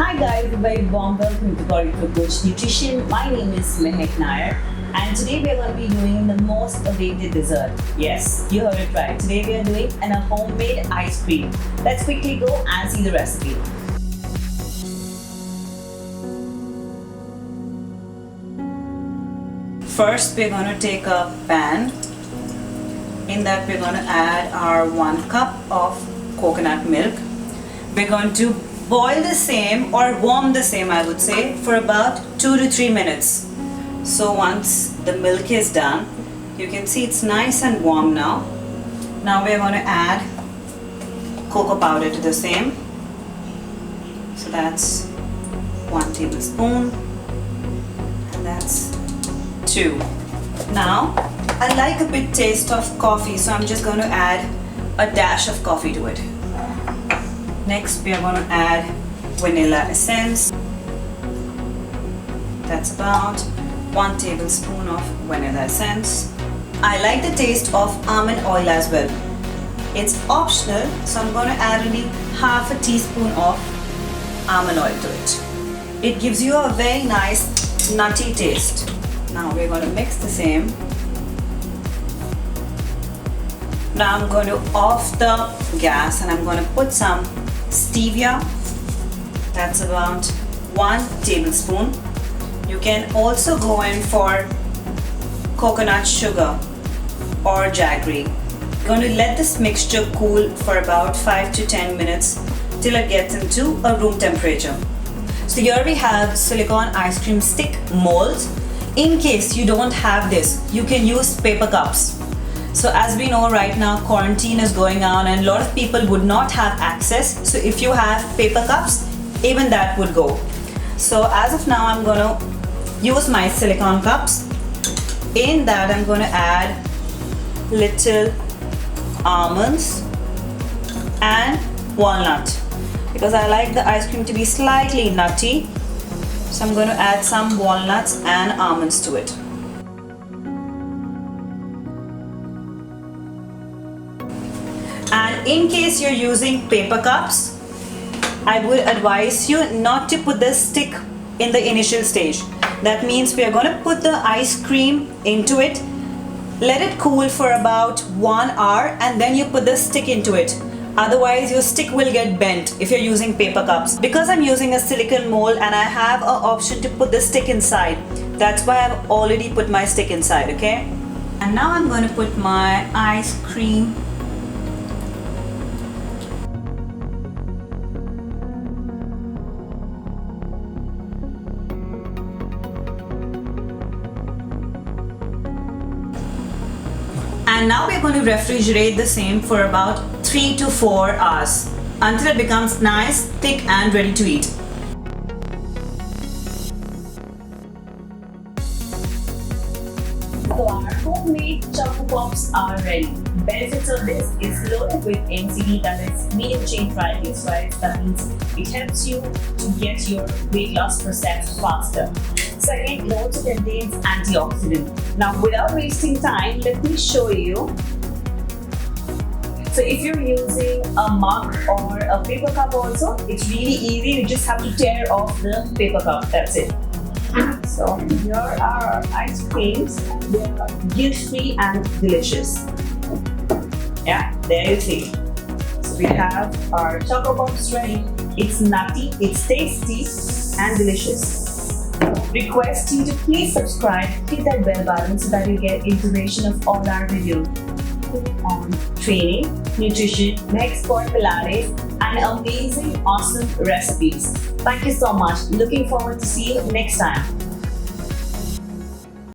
Hi guys, a very warm welcome to BodyProCoach Nutrition. My name is Maahek Nair and today we are going to be doing the most awaited dessert. Yes, you heard it right. Today we are doing a homemade ice cream. Let's quickly go and see the recipe. First we're going to take a pan. In that we're going to add our 1 cup of coconut milk. We're going to boil the same or warm the same, I would say, for about 2 to 3 minutes. So once the milk is done, you can see it's nice and warm now. Now we're going to add cocoa powder to the same. So that's 1 tablespoon and that's 2. Now I like a bit taste of coffee, so I'm just going to add a dash of coffee to it. Next we are going to add vanilla essence. That's about 1 tablespoon of vanilla essence. I like the taste of almond oil as well. It's optional, so I'm going to add only half a teaspoon of almond oil to it. It gives you a very nice nutty taste. Now we're going to mix the same. Now I'm going to off the gas and I'm going to put some stevia. That's about 1 tablespoon. You can also go in for coconut sugar or jaggery. You're going to let this mixture cool for about 5 to 10 minutes till it gets into a room temperature. So here we have silicone ice cream stick molds. In case you don't have this, you can use paper cups. So as we know right now, quarantine is going on and a lot of people would not have access. So if you have paper cups, even that would go. So as of now, I'm going to use my silicone cups. In that, I'm going to add little almonds and walnut because I like the ice cream to be slightly nutty. So I'm going to add some walnuts and almonds to it. And in case you're using paper cups, I would advise you not to put the stick in the initial stage. That means we are going to put the ice cream into it, let it cool for about 1 hour and then you put the stick into it. Otherwise your stick will get bent if you're using paper cups. Because I'm using a silicone mold and I have an option to put the stick inside, that's why I've already put my stick inside, okay? And now I'm going to put my ice cream . And now we're going to refrigerate the same for about 3 to 4 hours until it becomes nice, thick and ready to eat. So our homemade Choco Pops are ready. Benefits of this is loaded with MCT, that is medium chain triglycerides. That means it helps you to get your weight loss process faster. Second, it also contains antioxidant. Now without wasting time, let me show you. So if you're using a mug or a paper cup also, it's really easy. You just have to tear off the paper cup, that's it. So here are our ice creams. They are guilt-free and delicious. Yeah, there you see. So we have our Choco Pops ready. It's nutty, it's tasty and delicious. Request you to please subscribe, hit that bell button so that you get information of all our videos on training, nutrition, next for Pilates and amazing awesome recipes. Thank you so much. Looking forward to see you next time.